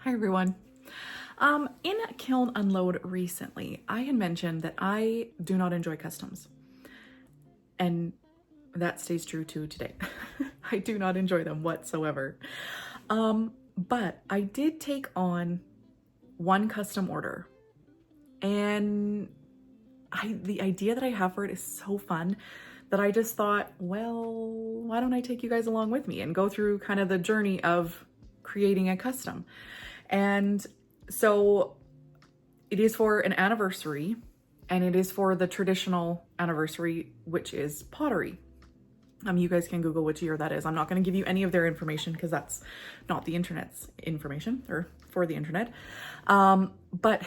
Hi everyone. In a kiln unload recently, I had mentioned that I do not enjoy customs. And that stays true too today. I do not enjoy them whatsoever. But I did take on one custom order. And the idea that I have for it is so fun that I just thought, well, why don't I take you guys along with me and go through kind of the journey of creating a custom. And so it is for an anniversary, and it is for the traditional anniversary, which is pottery. You guys can Google which year that is. I'm not going to give you any of their information because that's not the internet's information, or for the internet. But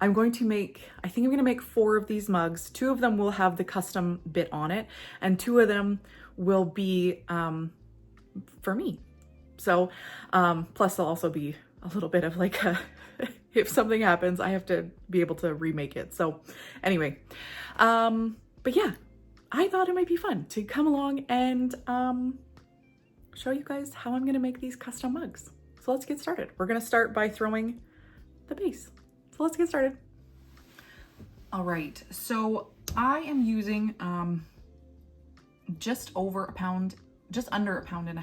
I'm going to make, I think I'm going to make 4 of these mugs. 2 of them will have the custom bit on it, and 2 of them will be for me. So, plus they'll also be a little bit of like a, if something happens, I have to be able to remake it. So anyway, but yeah, I thought it might be fun to come along and show you guys how I'm gonna make these custom mugs. So let's get started. We're gonna start by throwing the base. So let's get started. All right, so I am using just over a pound, just under 1.5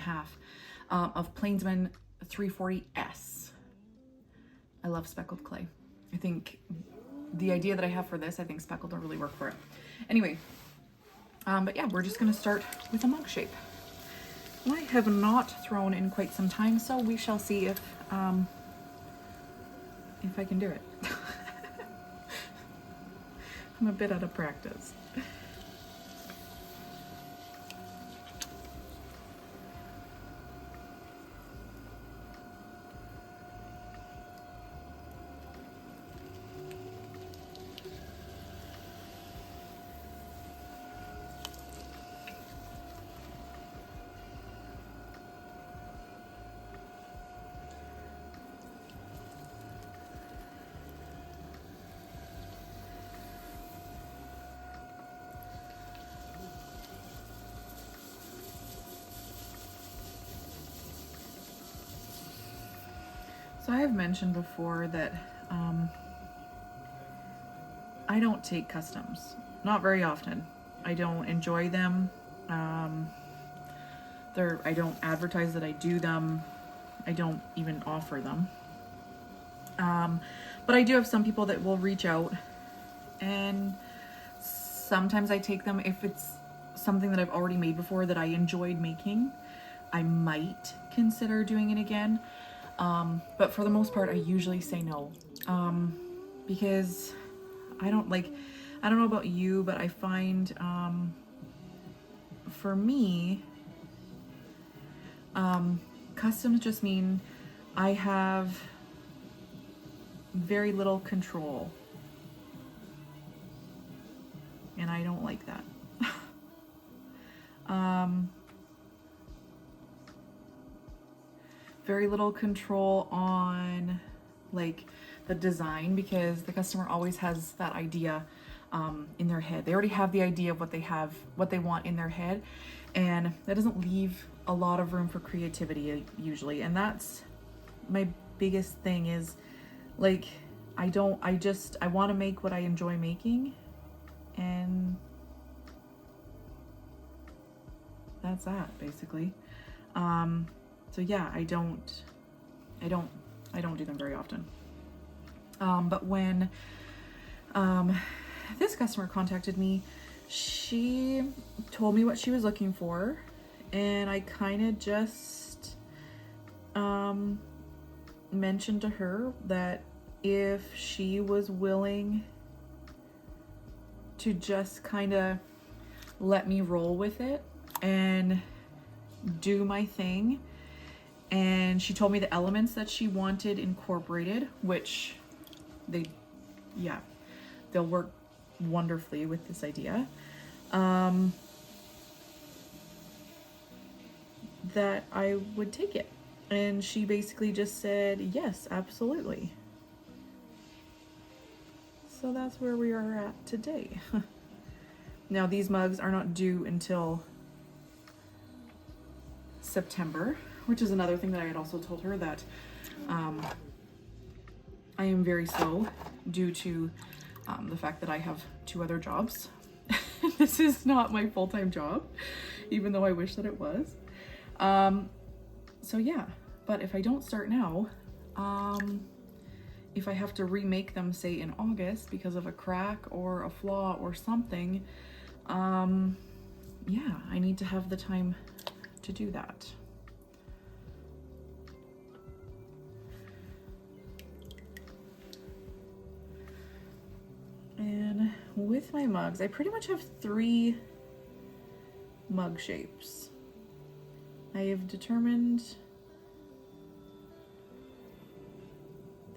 pounds of Plainsman 340S. I love speckled clay. I think the idea that I have for this, I think speckled will really work for it. Anyway, but yeah, we're just gonna start with a mug shape. I have not thrown in quite some time, so we shall see if I can do it. I'm a bit out of practice. So I have mentioned before that I don't take customs, not very often. I don't enjoy them. I don't advertise that I do them. I don't even offer them. But I do have some people that will reach out, and sometimes I take them if it's something that I've already made before that I enjoyed making. I might consider doing it again. But for the most part, I usually say no, because I don't know about you, but I find, for me, customs just mean I have very little control, and I don't like that. Very little control on like the design, because the customer always has that idea in their head. They already have the idea of what they want in their head, and that doesn't leave a lot of room for creativity usually. And that's my biggest thing is like, I want to make what I enjoy making, and that's that basically. So yeah, I don't do them very often. But when this customer contacted me, she told me what she was looking for, and I kind of just mentioned to her that if she was willing to just kind of let me roll with it and do my thing. And she told me the elements that she wanted incorporated, which they'll work wonderfully with this idea. That I would take it. And she basically just said, yes, absolutely. So that's where we are at today. Now, these mugs are not due until September, which is another thing that I had also told her, that I am very slow due to the fact that I have 2 other jobs. This is not my full-time job, even though I wish that it was. So yeah, but if I don't start now, if I have to remake them, say in August, because of a crack or a flaw or something, yeah, I need to have the time to do that. And with my mugs, I pretty much have 3 mug shapes. I have determined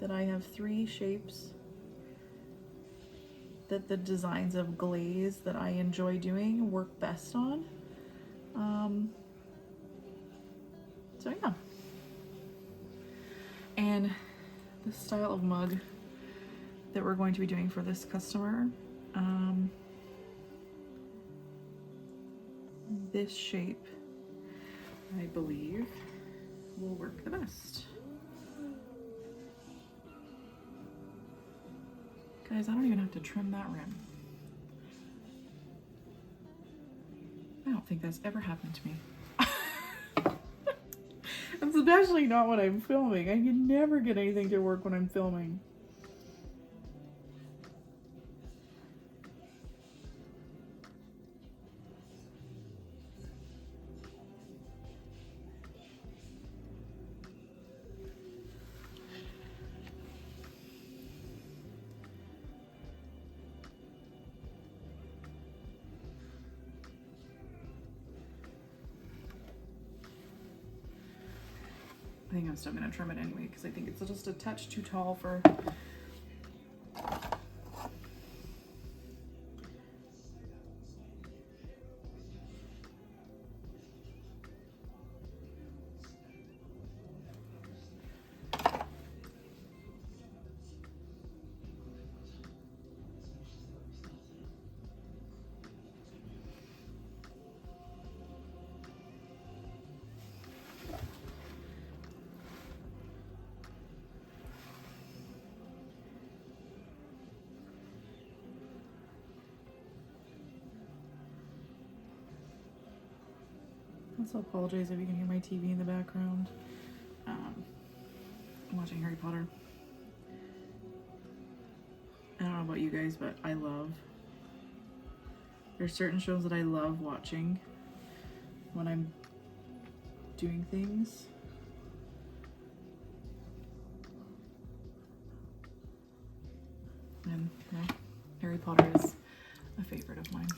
that I have 3 shapes that the designs of glaze that I enjoy doing work best on. So yeah. And the style of mug that we're going to be doing for this customer, this shape, I believe, will work the best. Guys, I don't even have to trim that rim. I don't think that's ever happened to me. Especially not when I'm filming. I can never get anything to work when I'm filming. I think I'm still gonna trim it anyway because I think it's just a touch too tall for. I also apologize if you can hear my TV in the background. I'm watching Harry Potter. I don't know about you guys, but there's certain shows that I love watching when I'm doing things. And yeah, Harry Potter is a favorite of mine.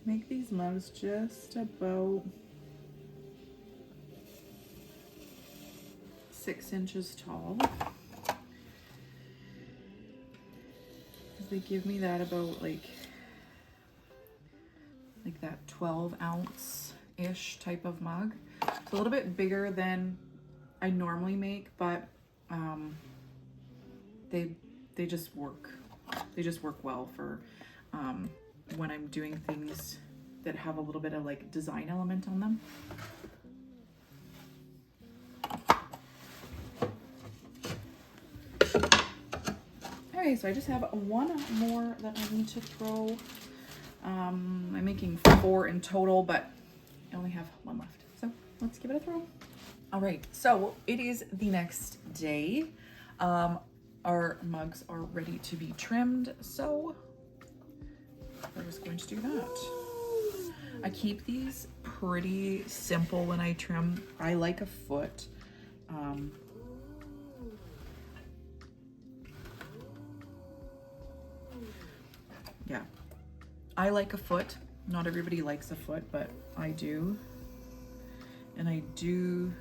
Make these mugs just about 6 inches tall. They give me that about like that 12-ounce-ish type of mug. It's a little bit bigger than I normally make, but they just work. They just work well for when I'm doing things that have a little bit of like design element on them. Okay, so I just have 1 more that I need to throw. I'm making 4 in total, but I only have 1 left. So let's give it a throw. All right, so it is the next day. Our mugs are ready to be trimmed, so we're just going to do that. I keep these pretty simple when I trim. I like a foot. Yeah, I like a foot. Not everybody likes a foot, but I do. And I do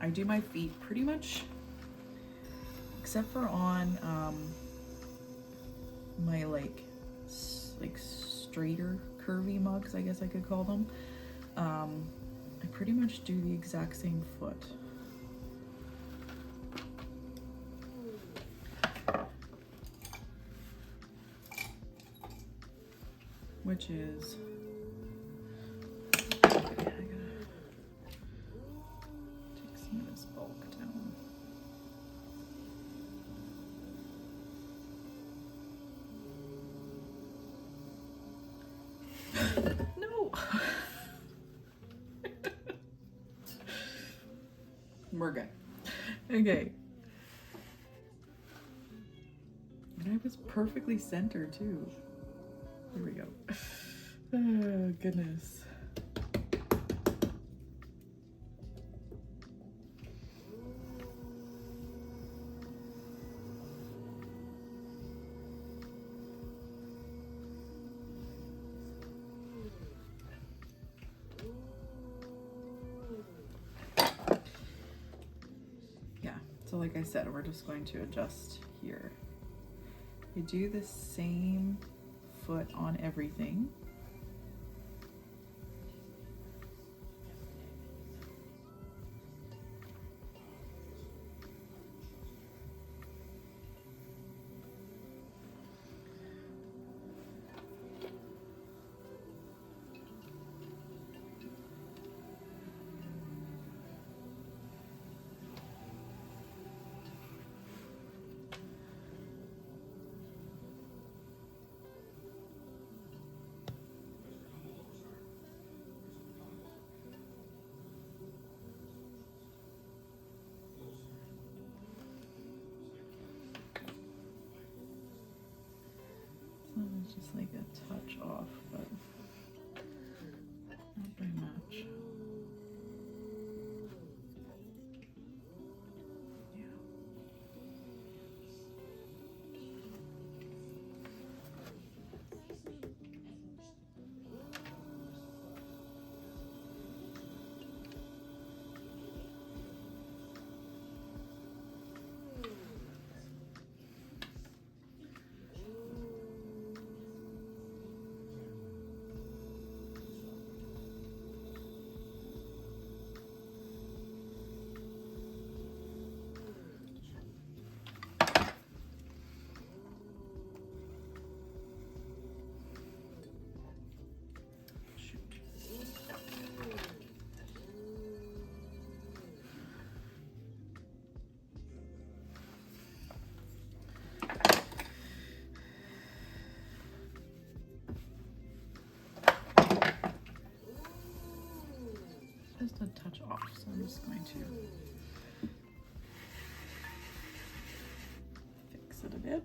I do my feet pretty much, except for on my like straighter curvy mugs, I guess I could call them. I pretty much do the exact same foot. Which is, okay, I gotta take some of this bulk down. No! We're good. Okay. And I was perfectly centered too. Here we go. Oh, goodness. Yeah, so like I said, we're just going to adjust here. You do the same foot on everything. It's just like a touch off, but not very much. Yeah. Just a touch off, so I'm just going to fix it a bit.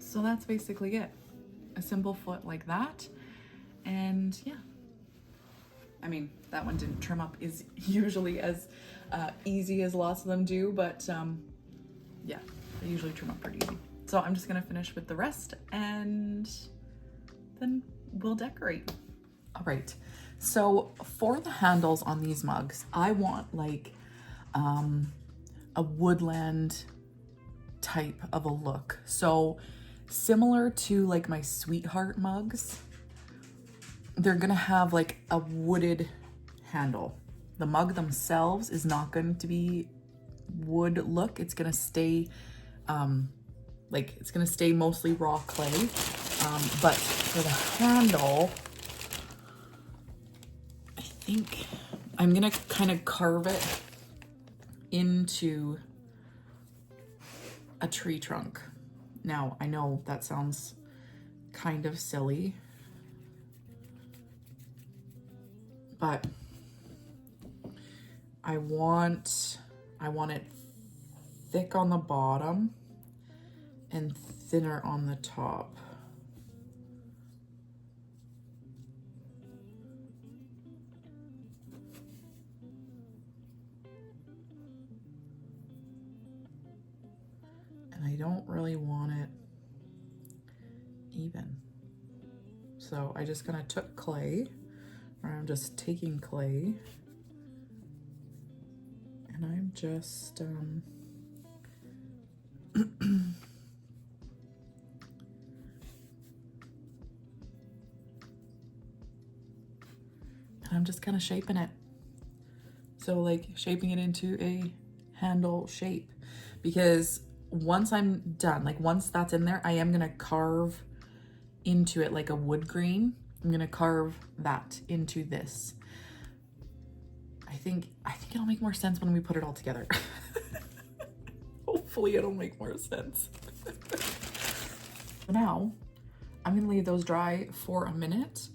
So that's basically it. A simple foot like that. And yeah, I mean, that one didn't trim up is usually as easy as lots of them do, but yeah, they usually trim up pretty easy. So I'm just gonna finish with the rest and then we'll decorate. All right, so for the handles on these mugs, I want like a woodland type of a look. So similar to like my sweetheart mugs, they're gonna have like a wooded handle. The mug themselves is not going to be wood look. It's gonna stay it's gonna stay mostly raw clay. But for the handle, I think I'm gonna kind of carve it into a tree trunk. Now, I know that sounds kind of silly, but I want it thick on the bottom and thinner on the top. And I don't really want it even. So I just kind of took clay, or I'm just taking clay, and I'm just and I'm just kind of shaping it. So like shaping it into a handle shape, because once I'm done, like once that's in there, I am gonna carve into it like a wood grain. I'm gonna carve that into this. I think it'll make more sense when we put it all together. Hopefully it'll make more sense. For now, I'm gonna leave those dry for a minute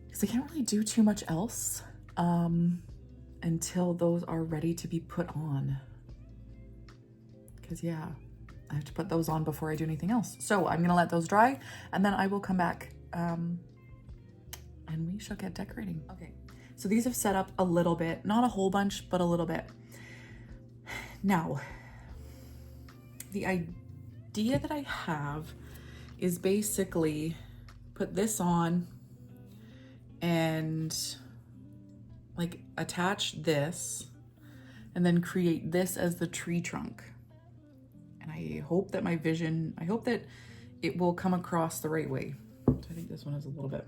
because I can't really do too much else until those are ready to be put on. Because yeah, I have to put those on before I do anything else. So I'm gonna let those dry and then I will come back and we shall get decorating. Okay, so these have set up a little bit, not a whole bunch, but a little bit. Now, the idea that I have is basically put this on and like attach this and then create this as the tree trunk. And I hope that I hope that it will come across the right way. So I think this one is a little bit.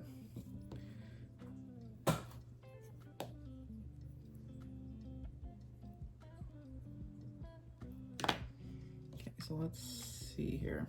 Okay, so let's see here.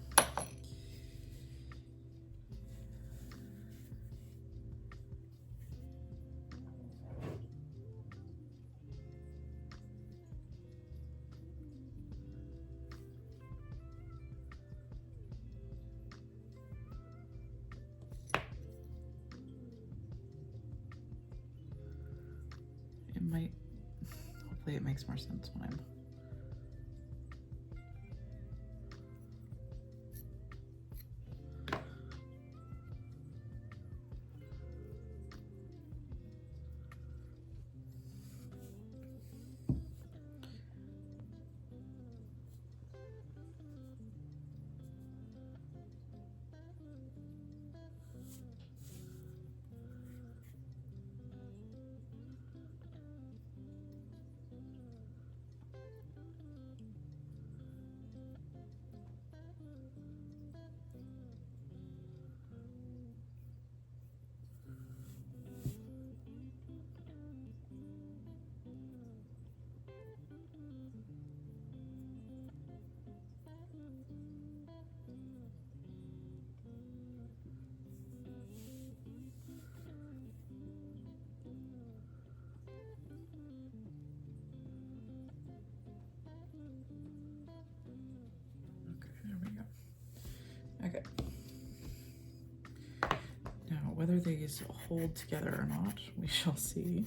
Hopefully it makes more sense when I'm okay. Now, whether these hold together or not, we shall see.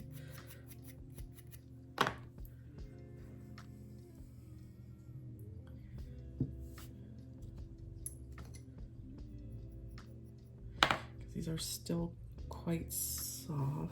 These are still quite soft.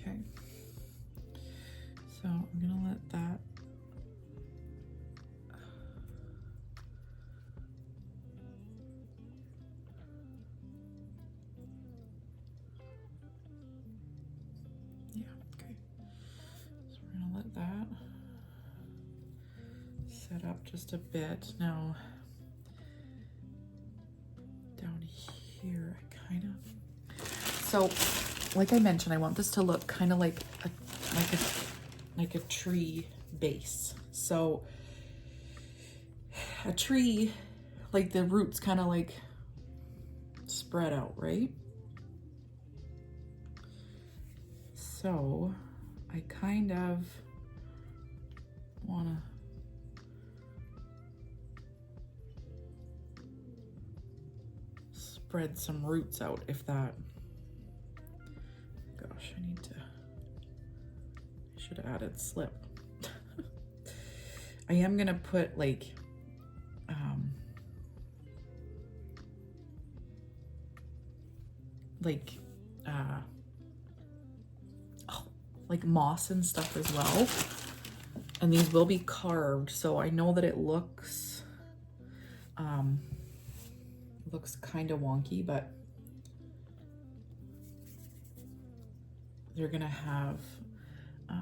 Okay, so I'm gonna let that okay. So we're gonna let that set up just a bit. Now down here, I kind of, so like I mentioned, I want this to look kind of like a tree base. So a tree, like the roots kind of like spread out, right? So I kind of want to spread some roots out, if that, gosh, I should have added slip. I am gonna put like like moss and stuff as well, and these will be carved, so I know that it looks kind of wonky, but they're gonna have I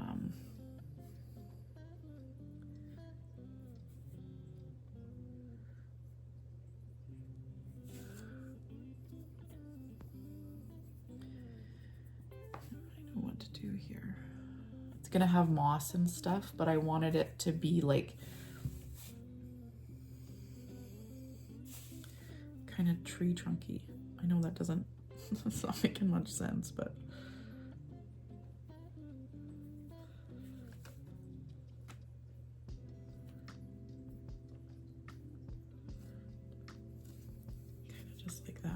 know what to do here. It's gonna have moss and stuff, but I wanted it to be like kind of tree trunky. I know that doesn't, it's not making much sense, but kind of just like that.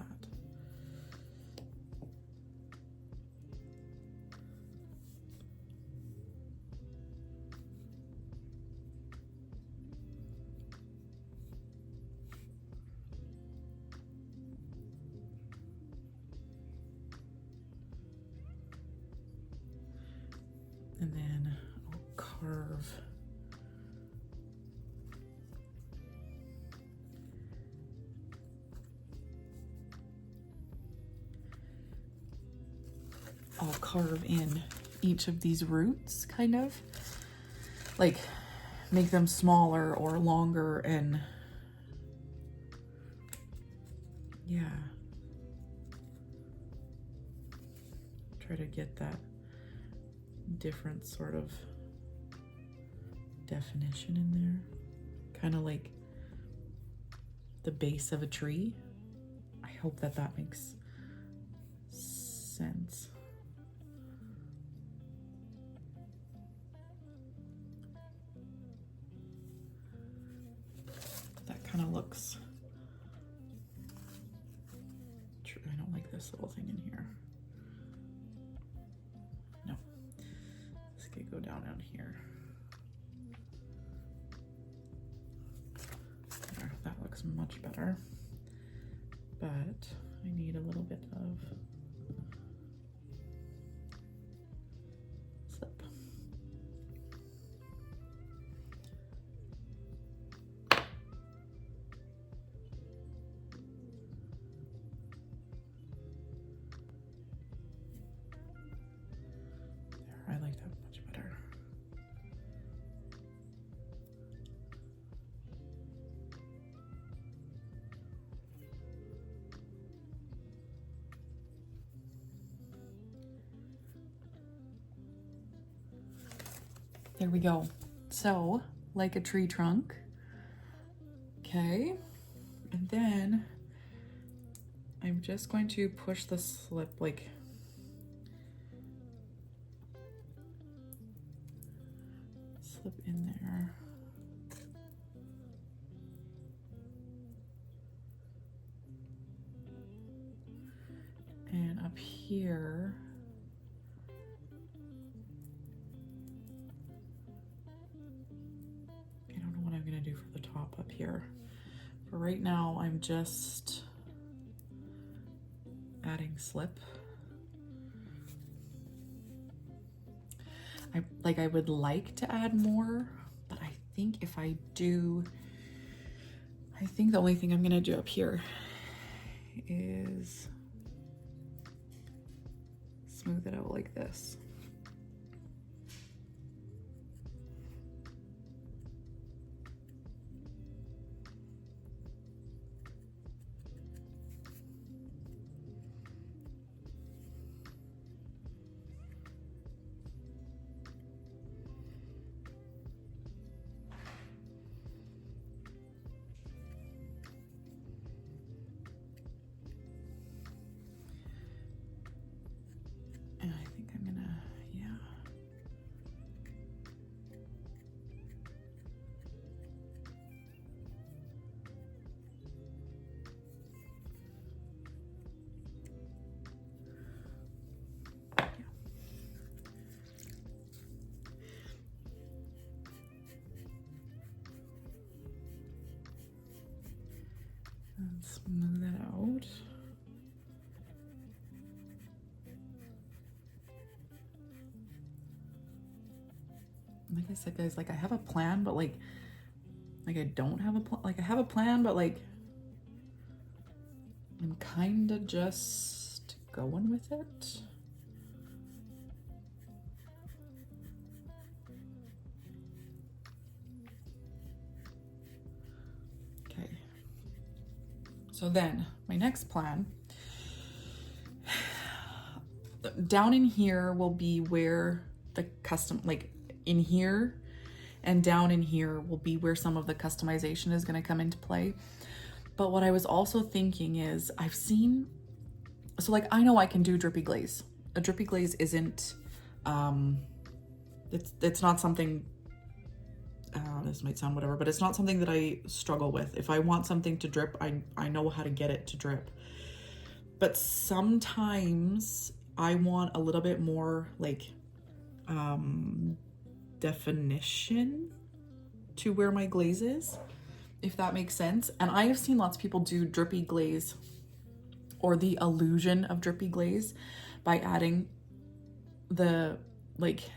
And then I'll carve in each of these roots, kind of like make them smaller or longer, and yeah, try to get that different sort of definition in there, kind of like the base of a tree. I hope that that makes sense. That kind of looks, I don't like this little thing in here. No, this could go down here. There, that looks much better, but I need a little bit of slip. I like that much better. There we go. So, like a tree trunk, Okay, and then I'm just going to push the slip like slip in there. And up here, I don't know what I'm gonna do for the top up here. For right now, I'm just adding slip. I would like to add more, but I think if I do, I think the only thing I'm gonna do up here is smooth it out like this. And I think I'm gonna, yeah. And smooth that out. Like I said, guys, like I have a plan, but like I don't have a plan. Like I have a plan, but like I'm kind of just going with it. Okay. So then my next plan, down in here will be where the custom, like in here and down in here will be where some of the customization is going to come into play. But what I was also thinking is I've seen, so like I know I can do drippy glaze. A drippy glaze isn't, it's not something, this might sound whatever, but it's not something that I struggle with. If I want something to drip, I know how to get it to drip. But sometimes I want a little bit more like, definition to where my glaze is, if that makes sense. And I have seen lots of people do drippy glaze or the illusion of drippy glaze by adding the like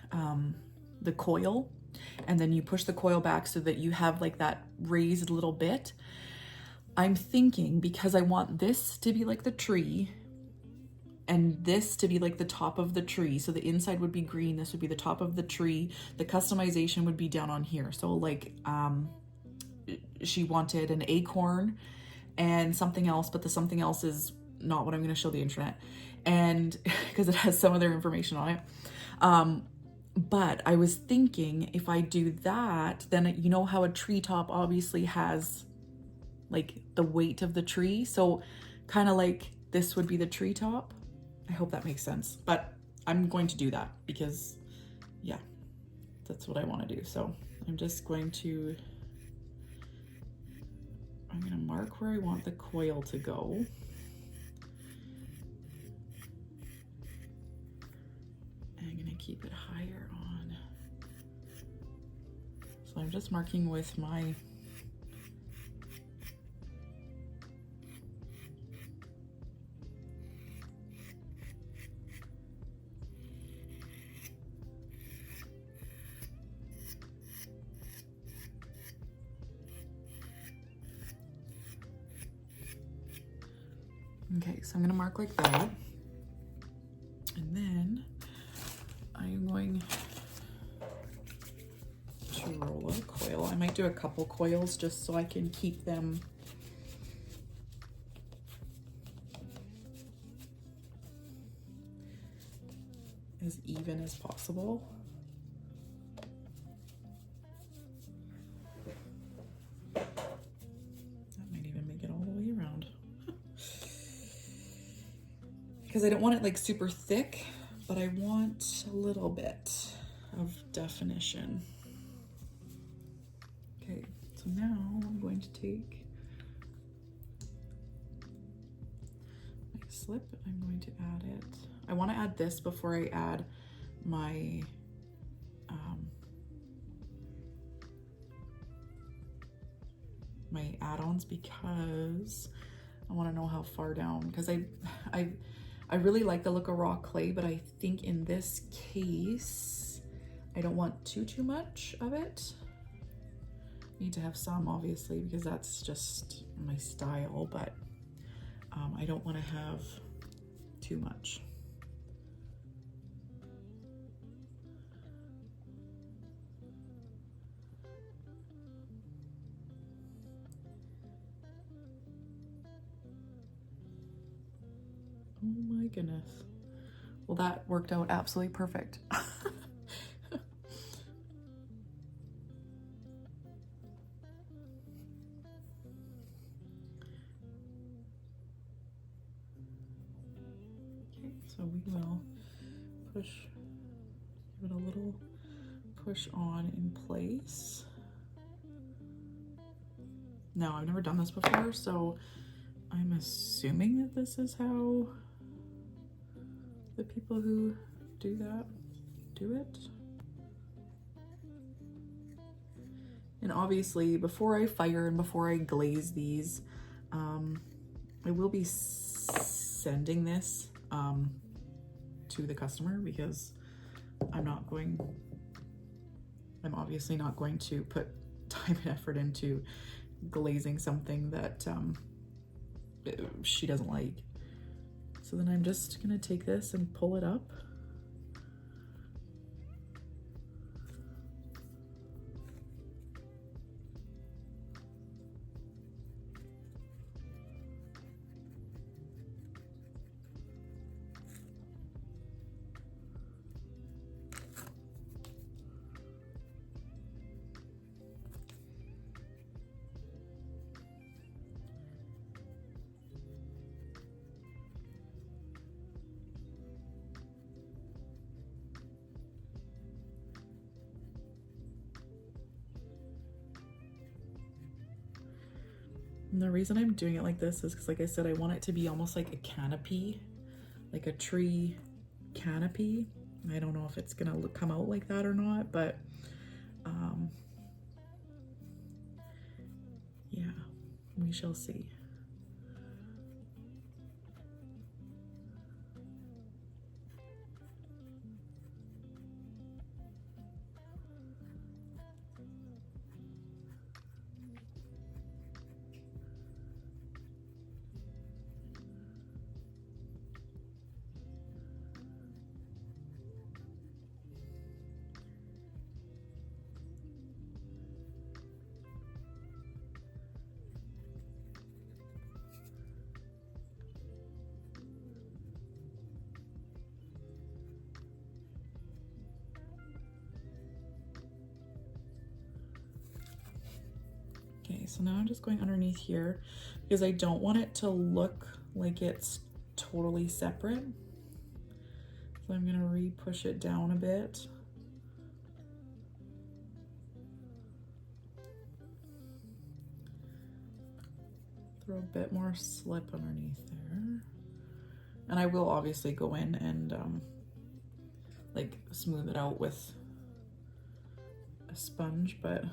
the coil, and then you push the coil back so that you have like that raised little bit. I'm thinking, because I want this to be like the tree and this to be like the top of the tree, so the inside would be green, this would be the top of the tree, the customization would be down on here. So like she wanted an acorn and something else, but the something else is not what I'm going to show the internet, and because it has some other information on it. But I was thinking if I do that, then you know how a treetop obviously has like the weight of the tree, so kind of like this would be the treetop. I hope that makes sense, but I'm going to do that because yeah, that's what I want to do. So I'm just going to, I'm going to mark where I want the coil to go. And I'm going to keep it higher on. So I'm just marking with my okay, so I'm going to mark like that. And then I'm going to roll a coil. I might do a couple coils just so I can keep them as even as possible. because I don't want it like super thick, but I want a little bit of definition. Okay, so now I'm going to take my slip, I'm going to add it. I want to add this before I add my my add-ons, because I want to know how far down, because I really like the look of raw clay, but I think in this case I don't want too much of it. Need to have some, obviously, because that's just my style, but I don't want to have too much. Oh my goodness. Well, that worked out absolutely perfect. Okay, so we will push, give it a little push on in place. Now, I've never done this before, so I'm assuming that this is how the people who do that do it. And obviously, before I fire and before I glaze these, I will be sending this to the customer, because I'm obviously not going to put time and effort into glazing something that she doesn't like. So then I'm just gonna take this and pull it up. And the reason I'm doing it like this is because, like I said, I want it to be almost like a canopy, like a tree canopy. I don't know if it's gonna come out like that or not, but yeah, we shall see. Okay, so now I'm just going underneath here because I don't want it to look like it's totally separate. So I'm gonna re-push it down a bit. Throw a bit more slip underneath there. And I will obviously go in and like smooth it out with a sponge, but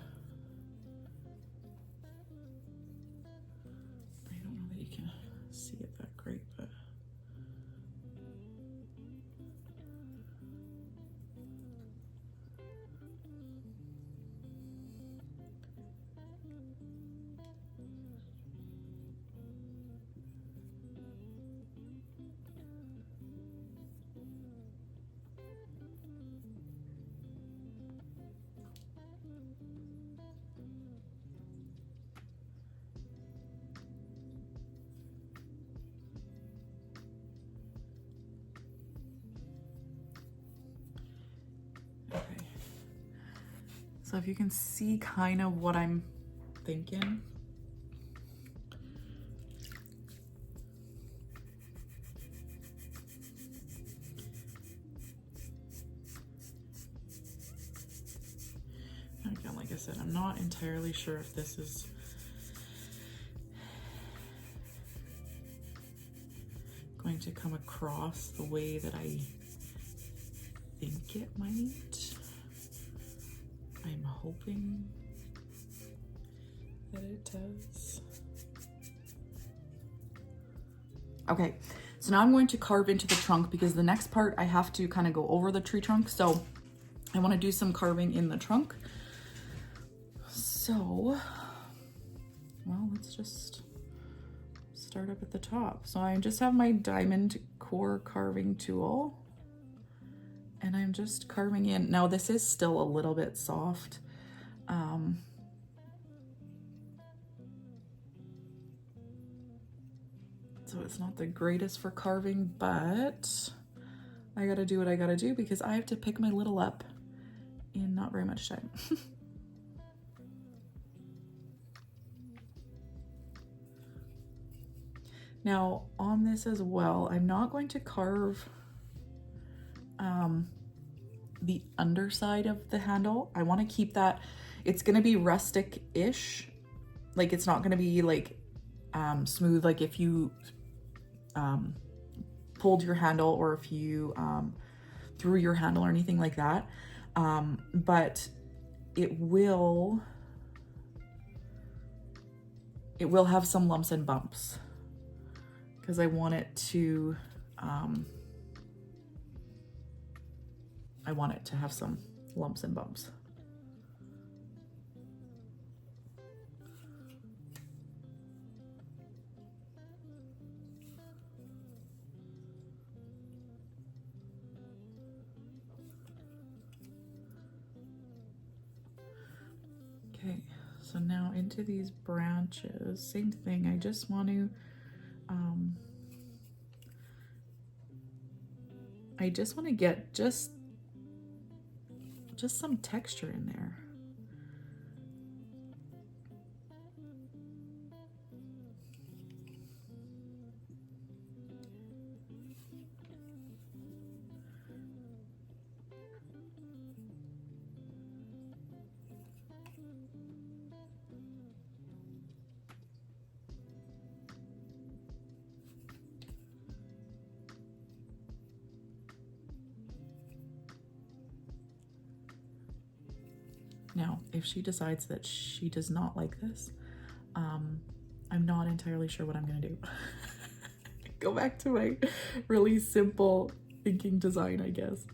I don't know that you can see it that great, but so if you can see kind of what I'm thinking. said, I'm not entirely sure if this is going to come across the way that I think it might. I'm hoping that it does. Okay, so now I'm going to carve into the trunk because the next part I have to kind of go over the tree trunk. So I want to do some carving in the trunk. So, well, let's just start up at the top. So I just have my diamond core carving tool and I'm just carving in. Now this is still a little bit soft. So it's not the greatest for carving, but I gotta do what I gotta do because I have to pick my little up in not very much time. Now on this as well, I'm not going to carve the underside of the handle. I want to keep that, it's going to be rustic-ish. Like it's not going to be like smooth, like if you pulled your handle or if you threw your handle or anything like that. But it will have some lumps and bumps because I want it to have some lumps and bumps. Okay, so now into these branches, same thing. I just want to get just some texture in there. Now, if she decides that she does not like this, I'm not entirely sure what I'm gonna do. Go back to my really simple thinking design, I guess.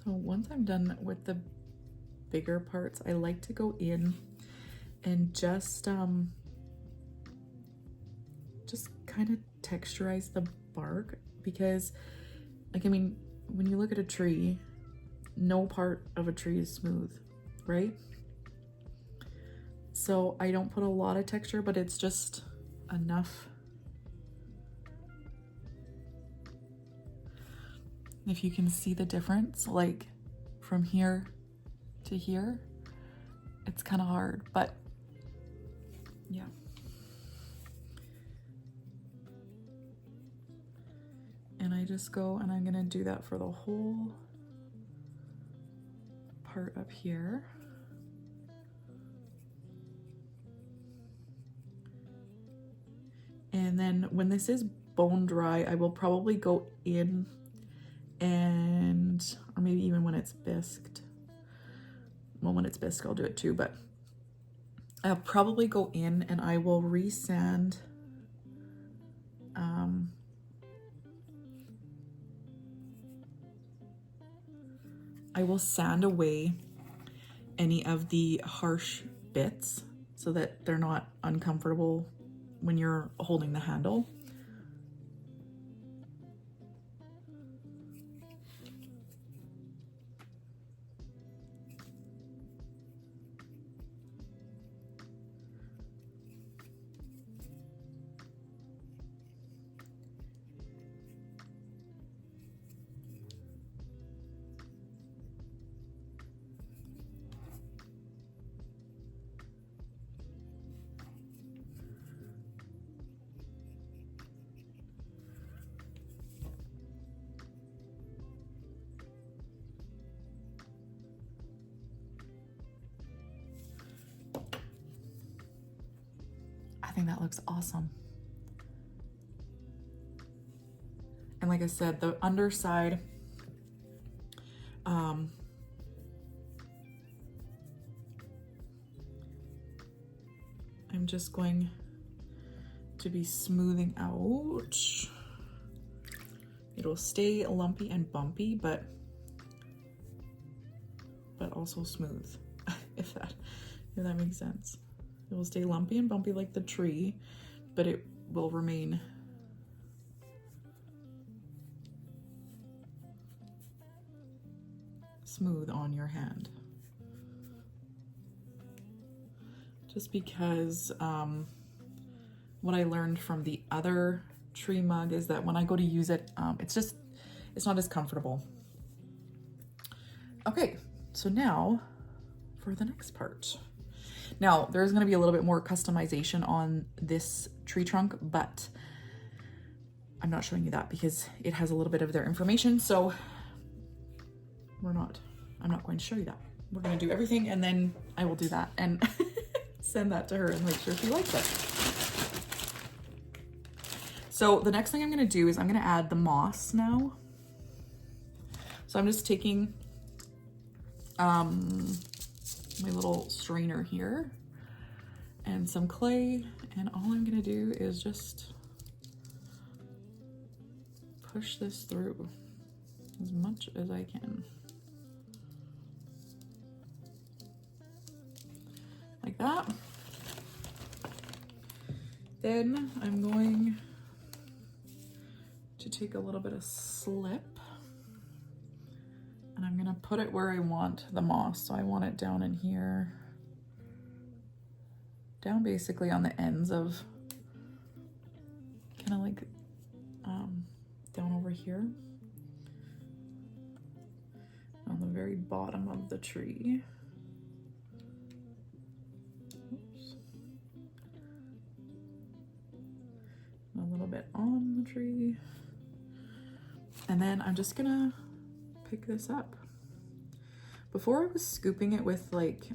So once I'm done with the bigger parts, I like to go in and just kind of texturize the bark because, like, I mean, when you look at a tree, no part of a tree is smooth, right? So I don't put a lot of texture, but it's just enough. If you can see the difference, like from here to here, it's kind of hard, but yeah. And I just go and I'm gonna do that for the whole part up here. And then when this is bone dry, I will probably go in and, or maybe even when it's bisqued. Well, when it's bisque, I'll do it too, but I'll probably go in and I will resand I will sand away any of the harsh bits so that they're not uncomfortable when you're holding the handle. I think that looks awesome. And like I said, the underside, I'm just going to be smoothing out. It'll stay lumpy and bumpy, but also smooth, if that makes sense. It will stay lumpy and bumpy like the tree, but it will remain smooth on your hand. Just because what I learned from the other tree mug is that when I go to use it, it's not as comfortable. Okay, so now for the next part. Now, there's going to be a little bit more customization on this tree trunk, but I'm not showing you that because it has a little bit of their information, so I'm not going to show you that. We're going to do everything, and then I will do that and send that to her and make sure she likes it. So the next thing I'm going to do is I'm going to add the moss now. So I'm just taking my little strainer here and some clay, and all I'm gonna do is just push this through as much as I can. Like that. Then I'm going to take a little bit of slip and I'm gonna put it where I want the moss. So I want it down in here, down basically on the ends of, kind of like down over here, on the very bottom of the tree. Oops. A little bit on the tree. And then I'm just gonna pick this up. Before I was scooping it with like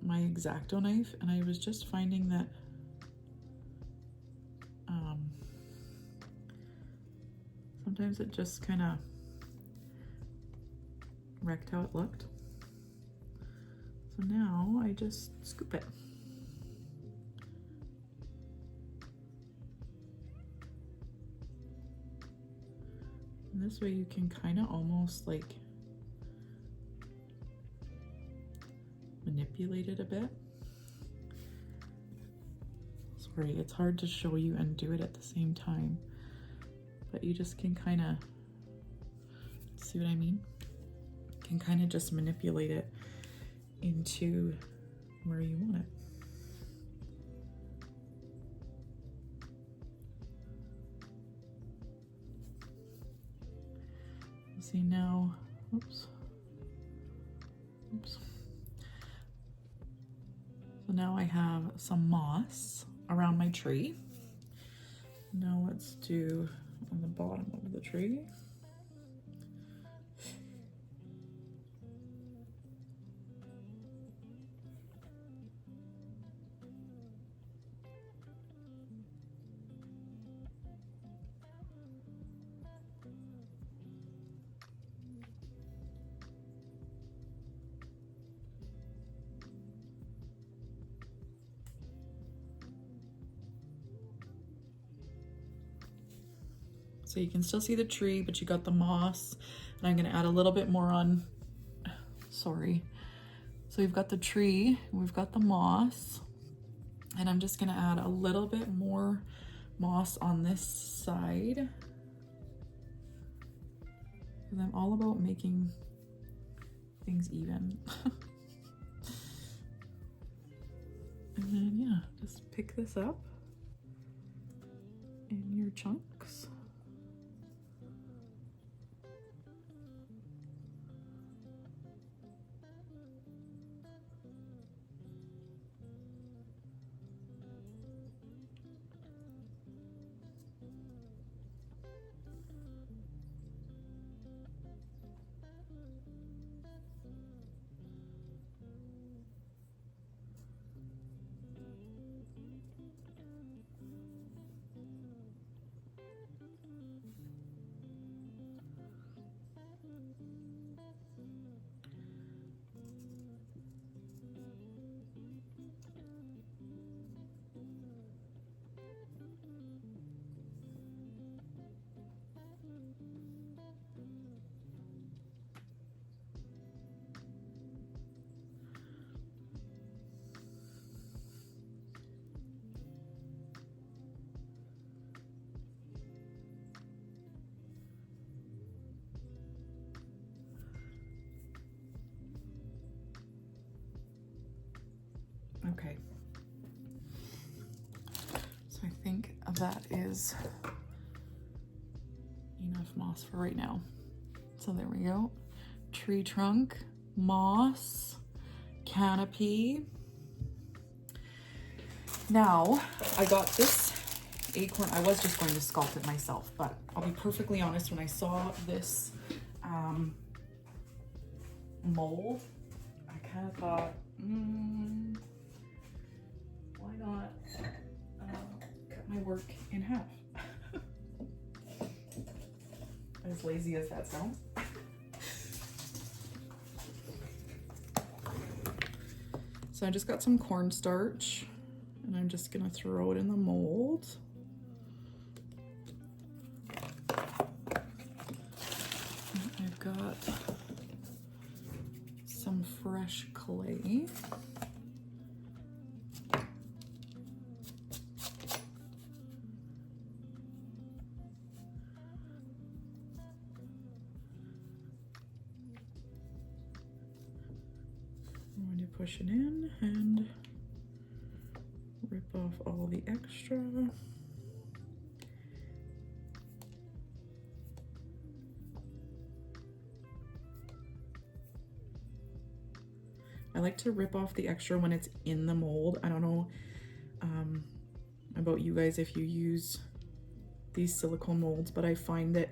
my X-Acto knife, and I was just finding that sometimes it just kind of wrecked how it looked. So now I just scoop it. And this way you can kind of almost like manipulate it a bit. Sorry, it's hard to show you and do it at the same time, but you just can kind of, see what I mean? You can kind of just manipulate it into where you want it. See now, oops. So now I have some moss around my tree. Now let's do on the bottom of the tree. So you can still see the tree, but you got the moss. And I'm gonna add a little bit more on, sorry. So we've got the tree, we've got the moss, and I'm just gonna add a little bit more moss on this side. Because I'm all about making things even. And then yeah, just pick this up in your chunks. Okay. So I think that is enough moss for right now. So there we go. Tree trunk, moss, canopy. Now, I got this acorn. I was just going to sculpt it myself, but I'll be perfectly honest, when I saw this mold, I kind of thought, why not cut my work in half? As lazy as that sounds. So I just got some cornstarch and I'm just gonna throw it in the mold. I've got some fresh clay. I'm going to push it in and rip off all the extra. I like to rip off the extra when it's in the mold. I don't know about you guys if you use these silicone molds, but I find that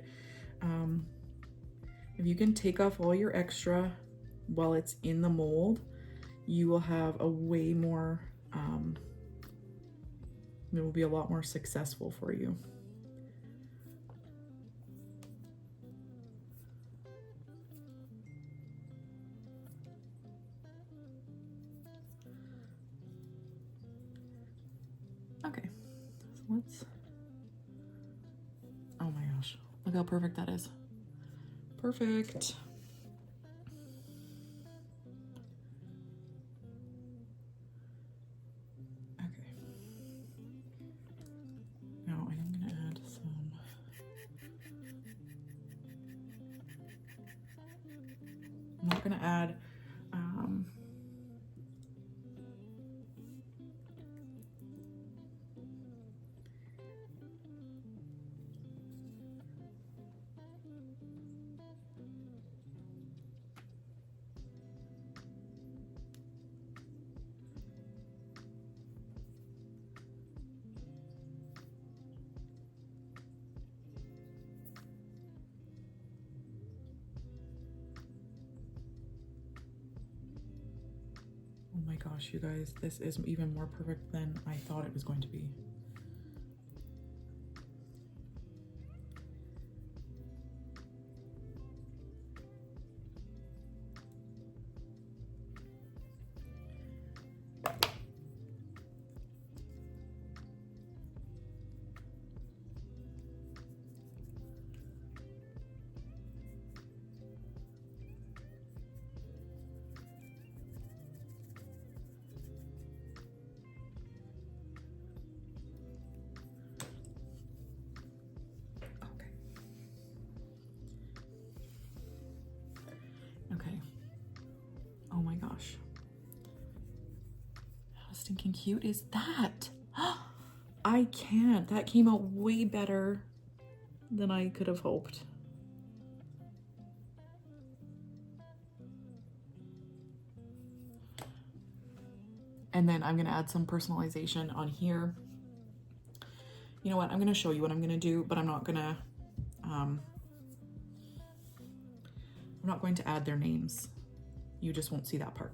if you can take off all your extra while it's in the mold, you will have a way more, it will be a lot more successful for you. Okay, so let's, oh my gosh, look how perfect that is. Perfect. Okay. Now I'm gonna add some, I'm not gonna add oh my gosh, you guys, this is even more perfect than I thought it was going to be. stinking cute is that? I can't. That came out way better than I could have hoped. And then I'm gonna add some personalization on here. You know what? I'm gonna show you what I'm gonna do, but I'm not going to add their names. You just won't see that part.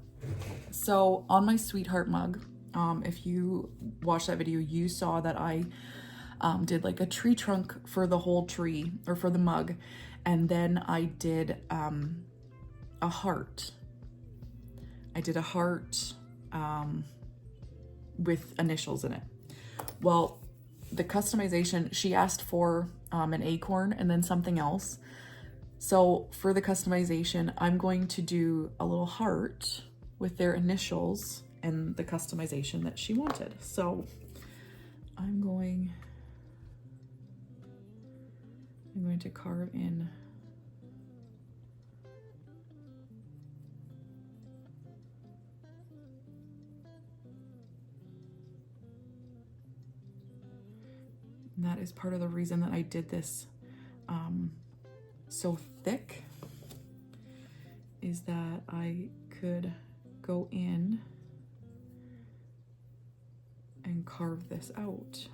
So on my sweetheart mug, if you watched that video, you saw that I did like a tree trunk for the whole tree, or for the mug. And then I did a heart. I did a heart with initials in it. Well, the customization, she asked for an acorn and then something else. So for the customization, I'm going to do a little heart with their initials and the customization that she wanted. So I'm going to carve in and that is part of the reason that I did this so thick, is that I could go in and carve this out.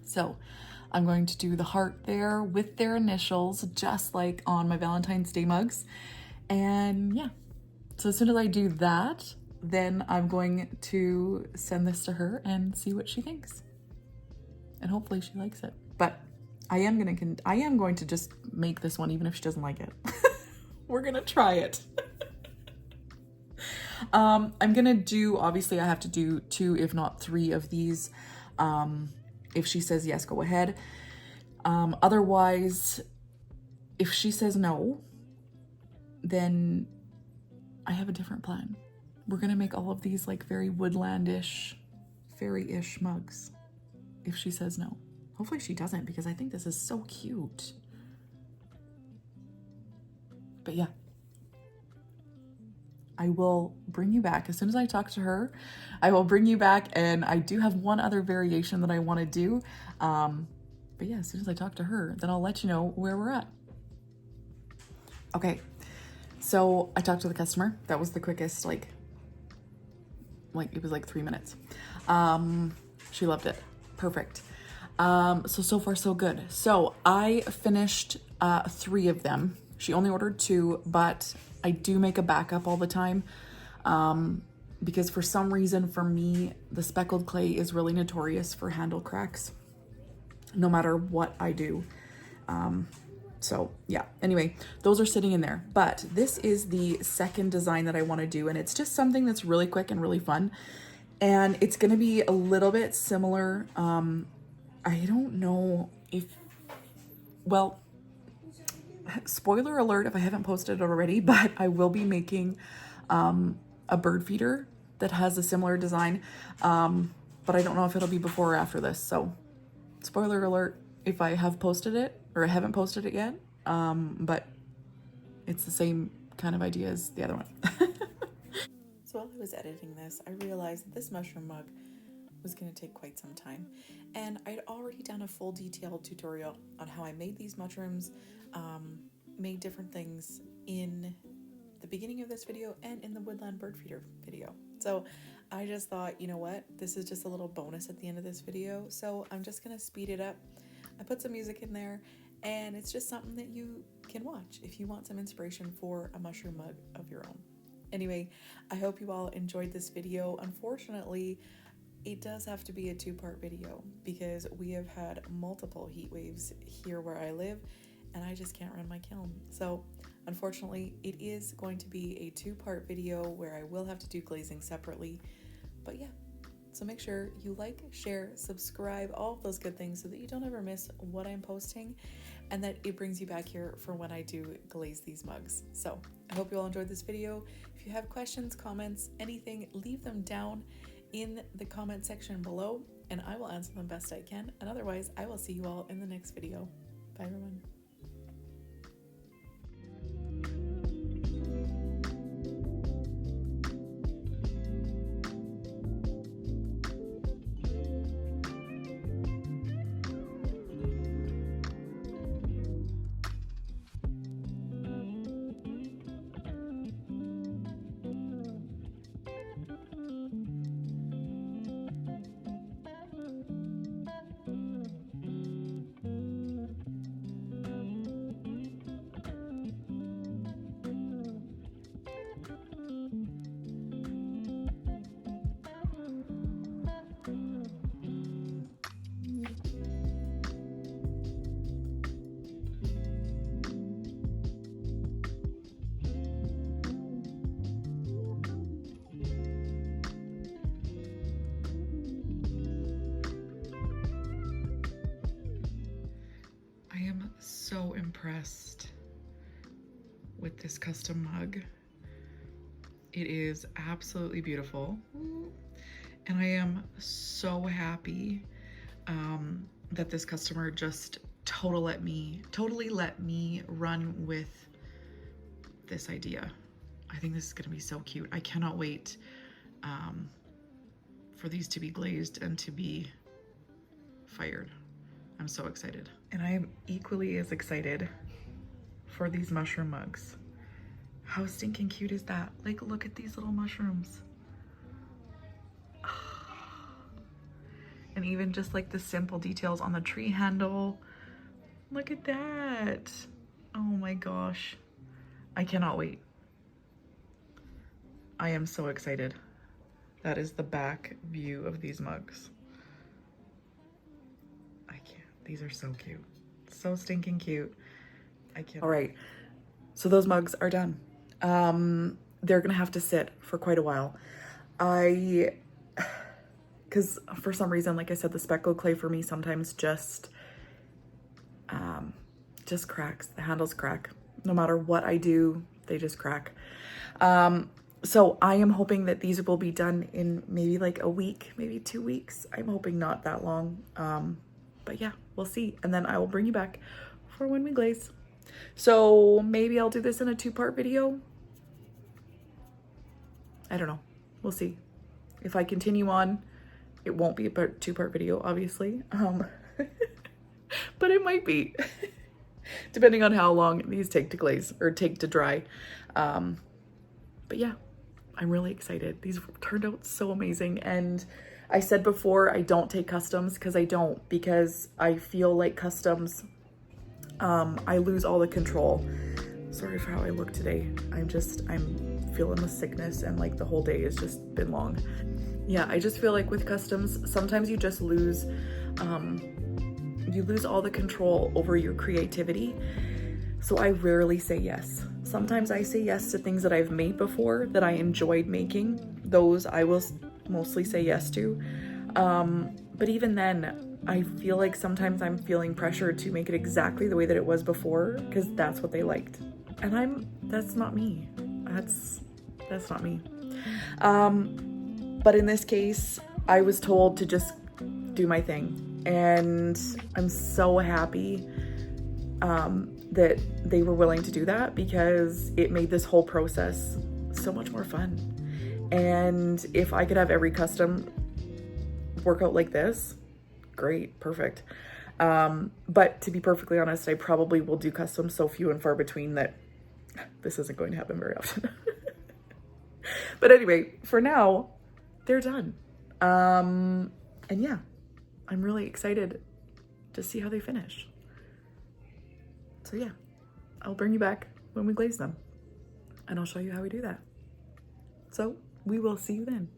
So I'm going to do the heart there with their initials, just like on my Valentine's Day mugs. And yeah, so as soon as I do that, then I'm going to send this to her and see what she thinks. And hopefully she likes it. But I am going to just make this one even if she doesn't like it. We're gonna try it. I'm gonna do, obviously I have to do 2, if not 3 of these. If she says yes, go ahead. Otherwise, if she says no, then I have a different plan. We're gonna make all of these like very woodlandish, fairy-ish mugs. If she says no. Hopefully she doesn't, because I think this is so cute. But yeah. I will bring you back as soon as I talk to her. I will bring you back, and I do have one other variation that I want to do. But yeah, as soon as I talk to her, then I'll let you know where we're at. Okay, so I talked to the customer. That was the quickest, like it was like 3 minutes. She loved it. Perfect. So far so good. So I finished 3 of them. She only ordered 2, but I do make a backup all the time, because for some reason for me, the speckled clay is really notorious for handle cracks, no matter what I do. So yeah, anyway, those are sitting in there, but this is the second design that I want to do. And it's just something that's really quick and really fun. And it's going to be a little bit similar. I don't know if, well, spoiler alert if I haven't posted it already, but I will be making a bird feeder that has a similar design, but I don't know if it'll be before or after this. So spoiler alert if I have posted it, or I haven't posted it yet, but it's the same kind of idea as the other one. So while I was editing this, I realized that this mushroom mug was going to take quite some time, and I'd already done a full detailed tutorial on how I made these mushrooms, made different things in the beginning of this video and in the Woodland bird feeder video. So I just thought, you know what, this is just a little bonus at the end of this video, so I'm just gonna speed it up. I put some music in there, And it's just something that you can watch if you want some inspiration for a mushroom mug of your own. Anyway, I hope you all enjoyed this video. Unfortunately, it does have to be a two-part video because we have had multiple heat waves here where I live and I just can't run my kiln. So unfortunately, it is going to be a two-part video where I will have to do glazing separately. But yeah, so make sure you like, share, subscribe, all of those good things so that you don't ever miss what I'm posting and that it brings you back here for when I do glaze these mugs. So I hope you all enjoyed this video. If you have questions, comments, anything, leave them down in the comment section below and I will answer them best I can. And otherwise, I will see you all in the next video. Bye everyone. So impressed with this custom mug. It is absolutely beautiful and I am so happy that this customer just totally let me run with this idea. I think this is gonna be so cute. I cannot wait for these to be glazed and to be fired. I'm so excited. And I'm equally as excited for these mushroom mugs. How stinking cute is that? Like, look at these little mushrooms. And even just like the simple details on the tree handle. Look at that. Oh my gosh. I cannot wait. I am so excited. That is the back view of these mugs. These are so cute. So stinking cute. I can't. All right, so those mugs are done. They're gonna have to sit for quite a while. Because for some reason, like I said, the speckled clay for me sometimes just cracks. The handles crack. No matter what I do, they just crack. So I am hoping that these will be done in maybe like a week, maybe 2 weeks. I'm hoping not that long. But yeah, we'll see. And then I will bring you back for when we glaze. So maybe I'll do this in a two-part video. I don't know. We'll see. If I continue on, it won't be a two-part video, obviously. But it might be, depending on how long these take to glaze or take to dry. But yeah, I'm really excited. These turned out so amazing. And I said before, I don't take customs because I feel like customs, I lose all the control. Sorry for how I look today. I'm feeling the sickness and like the whole day has just been long. Yeah, I just feel like with customs, sometimes you just lose all the control over your creativity. So I rarely say yes. Sometimes I say yes to things that I've made before that I enjoyed making. Those I will mostly say yes to. But even then, I feel like sometimes I'm feeling pressure to make it exactly the way that it was before because that's what they liked. And that's not me. That's not me. But in this case, I was told to just do my thing. And I'm so happy that they were willing to do that because it made this whole process so much more fun. And if I could have every custom work out like this, great, perfect. But to be perfectly honest, I probably will do custom so few and far between that this isn't going to happen very often. But anyway, for now, they're done. And yeah, I'm really excited to see how they finish. So yeah, I'll bring you back when we glaze them and I'll show you how we do that. So we will see you then.